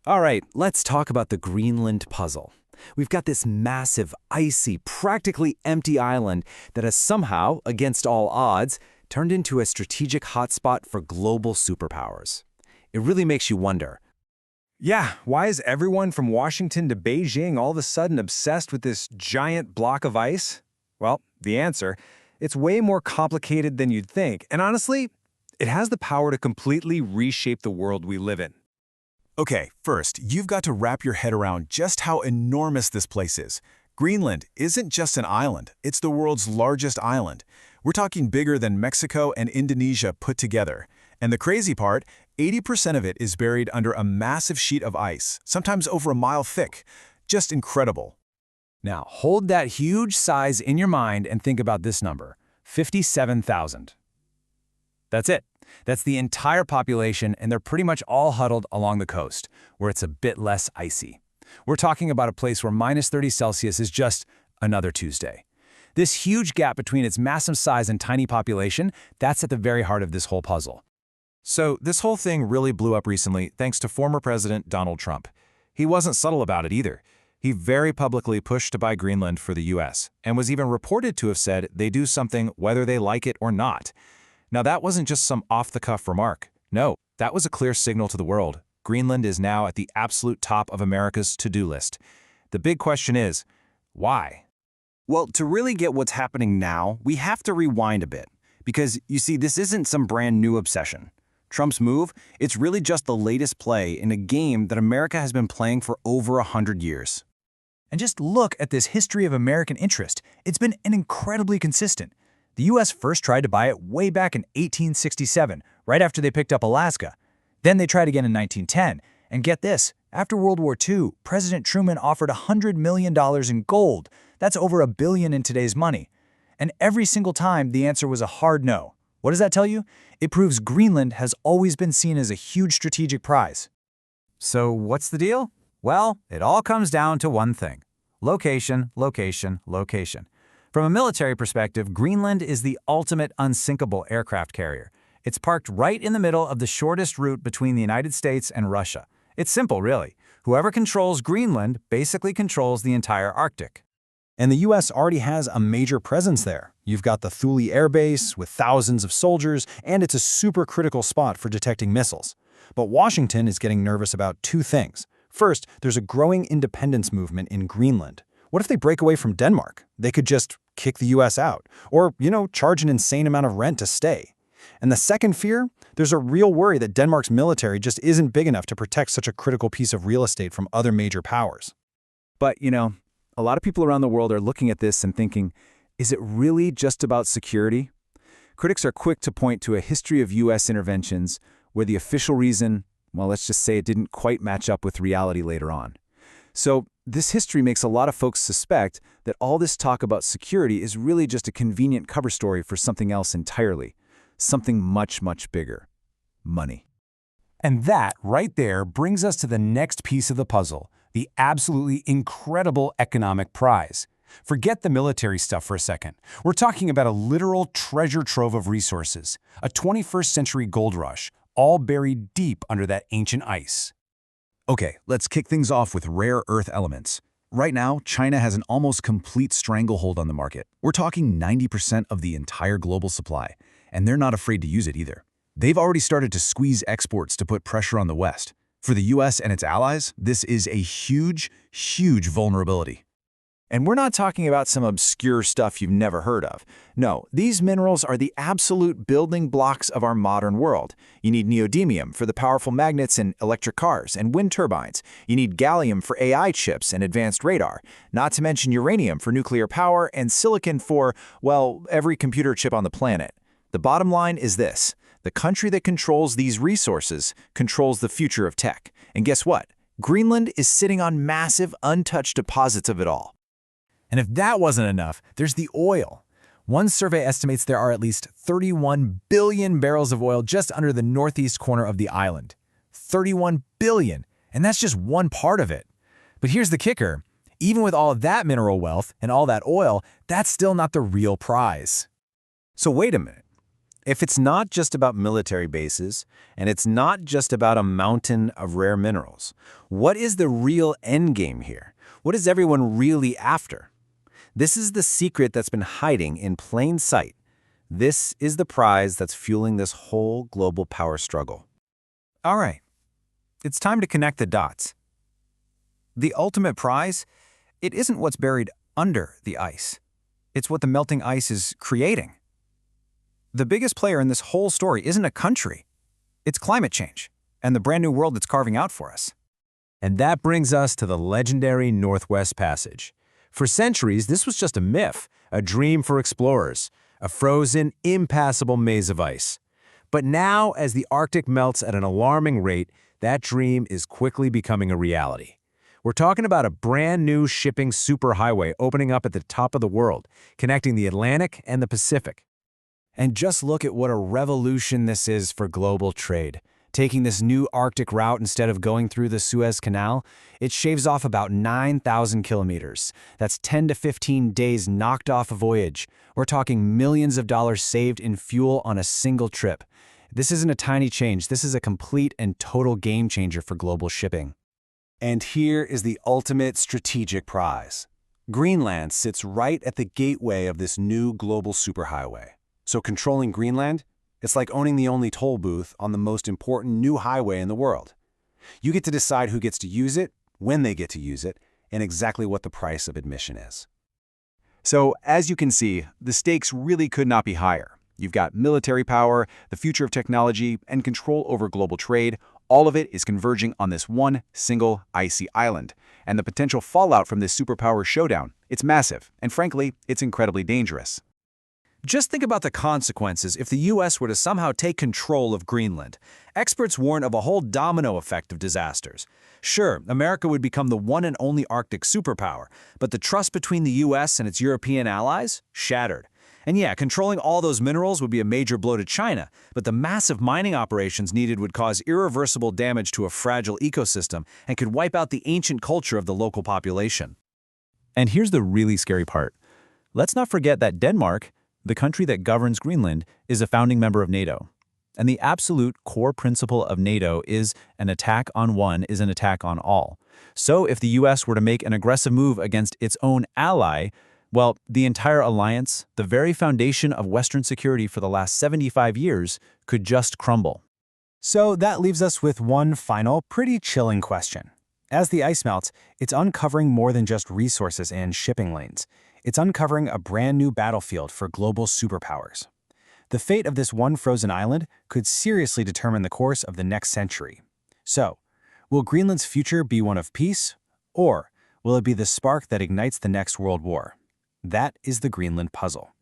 All right, let's talk about the Greenland puzzle. We've got this massive, icy, practically empty island that has somehow, against all odds, turned into a strategic hotspot for global superpowers. It really makes you wonder. Yeah, why is everyone from Washington to Beijing all of a sudden obsessed with this giant block of ice? Well, the answer, it's way more complicated than you'd think, and honestly, it has the power to completely reshape the world we live in. Okay, first, you've got to wrap your head around just how enormous this place is. Greenland isn't just an island, it's the world's largest island. We're talking bigger than Mexico and Indonesia put together. And the crazy part, 80% of it is buried under a massive sheet of ice, sometimes over a mile thick. Just incredible. Now, hold that huge size in your mind and think about this number, 57,000. That's it. That's the entire population, and they're pretty much all huddled along the coast, where it's a bit less icy. We're talking about a place where minus 30 Celsius is just another Tuesday. This huge gap between its massive size and tiny population, that's at the very heart of this whole puzzle. So this whole thing really blew up recently thanks to former President Donald Trump. He wasn't subtle about it either. He very publicly pushed to buy Greenland for the US, and was even reported to have said they do something whether they like it or not. Now that wasn't just some off-the-cuff remark. No, that was a clear signal to the world. Greenland is now at the absolute top of America's to-do list. The big question is, why? Well, to really get what's happening now, we have to rewind a bit. Because, you see, this isn't some brand new obsession. Trump's move, it's really just the latest play in a game that America has been playing for over 100 years. And just look at this history of American interest. It's been incredibly consistent. The U.S. first tried to buy it way back in 1867, right after they picked up Alaska. Then they tried again in 1910. And get this, after World War II, President Truman offered $100 million in gold. That's over $1 billion in today's money. And every single time, the answer was a hard no. What does that tell you? It proves Greenland has always been seen as a huge strategic prize. So what's the deal? Well, it all comes down to one thing. Location, location, location. From a military perspective, Greenland is the ultimate unsinkable aircraft carrier. It's parked right in the middle of the shortest route between the United States and Russia. It's simple, really. Whoever controls Greenland basically controls the entire Arctic. And the U.S. already has a major presence there. You've got the Thule Air Base with thousands of soldiers, and it's a super critical spot for detecting missiles. But Washington is getting nervous about two things. First, there's a growing independence movement in Greenland. What if they break away from Denmark? They could just kick the U.S. out, or, charge an insane amount of rent to stay. And the second fear? There's a real worry that Denmark's military just isn't big enough to protect such a critical piece of real estate from other major powers. But, a lot of people around the world are looking at this and thinking, is it really just about security? Critics are quick to point to a history of U.S. interventions where the official reason, well, let's just say it didn't quite match up with reality later on. So this history makes a lot of folks suspect that all this talk about security is really just a convenient cover story for something else entirely, something much, much bigger: money. And that, right there, brings us to the next piece of the puzzle, the absolutely incredible economic prize. Forget the military stuff for a second. We're talking about a literal treasure trove of resources, a 21st century gold rush, all buried deep under that ancient ice. Okay, let's kick things off with rare earth elements. Right now, China has an almost complete stranglehold on the market. We're talking 90% of the entire global supply, and they're not afraid to use it either. They've already started to squeeze exports to put pressure on the West. For the US and its allies, this is a huge, huge vulnerability. And we're not talking about some obscure stuff you've never heard of. No, these minerals are the absolute building blocks of our modern world. You need neodymium for the powerful magnets in electric cars and wind turbines. You need gallium for AI chips and advanced radar, not to mention uranium for nuclear power and silicon for, well, every computer chip on the planet. The bottom line is this: the country that controls these resources controls the future of tech. And guess what? Greenland is sitting on massive, untouched deposits of it all. And if that wasn't enough, there's the oil. One survey estimates there are at least 31 billion barrels of oil just under the northeast corner of the island. 31 billion, and that's just one part of it. But here's the kicker. Even with all of that mineral wealth and all that oil, that's still not the real prize. So wait a minute. If it's not just about military bases, and it's not just about a mountain of rare minerals, what is the real endgame here? What is everyone really after? This is the secret that's been hiding in plain sight. This is the prize that's fueling this whole global power struggle. All right, it's time to connect the dots. The ultimate prize, it isn't what's buried under the ice. It's what the melting ice is creating. The biggest player in this whole story isn't a country. It's climate change and the brand new world it's carving out for us. And that brings us to the legendary Northwest Passage. For centuries, this was just a myth, a dream for explorers, a frozen, impassable maze of ice. But now, as the Arctic melts at an alarming rate, that dream is quickly becoming a reality. We're talking about a brand new shipping superhighway opening up at the top of the world, connecting the Atlantic and the Pacific. And just look at what a revolution this is for global trade. Taking this new Arctic route instead of going through the Suez Canal, it shaves off about 9,000 kilometers. That's 10 to 15 days knocked off a voyage. We're talking millions of dollars saved in fuel on a single trip. This isn't a tiny change. This is a complete and total game changer for global shipping. And here is the ultimate strategic prize. Greenland sits right at the gateway of this new global superhighway. So controlling Greenland, it's like owning the only toll booth on the most important new highway in the world. You get to decide who gets to use it, when they get to use it, and exactly what the price of admission is. So, as you can see, the stakes really could not be higher. You've got military power, the future of technology, and control over global trade. All of it is converging on this one single icy island. And the potential fallout from this superpower showdown, it's massive, and frankly, it's incredibly dangerous. Just think about the consequences if the U.S. were to somehow take control of Greenland. Experts warn of a whole domino effect of disasters. Sure, America would become the one and only Arctic superpower, but the trust between the U.S. and its European allies? Shattered. And yeah, controlling all those minerals would be a major blow to China, but the massive mining operations needed would cause irreversible damage to a fragile ecosystem and could wipe out the ancient culture of the local population. And here's the really scary part. Let's not forget that Denmark, the country that governs Greenland, is a founding member of NATO. And the absolute core principle of NATO is an attack on one is an attack on all. So if the US were to make an aggressive move against its own ally, well, the entire alliance, the very foundation of Western security for the last 75 years, could just crumble. So that leaves us with one final, pretty chilling question. As the ice melts, it's uncovering more than just resources and shipping lanes. It's uncovering a brand new battlefield for global superpowers. The fate of this one frozen island could seriously determine the course of the next century. So, will Greenland's future be one of peace, or will it be the spark that ignites the next world war? That is the Greenland puzzle.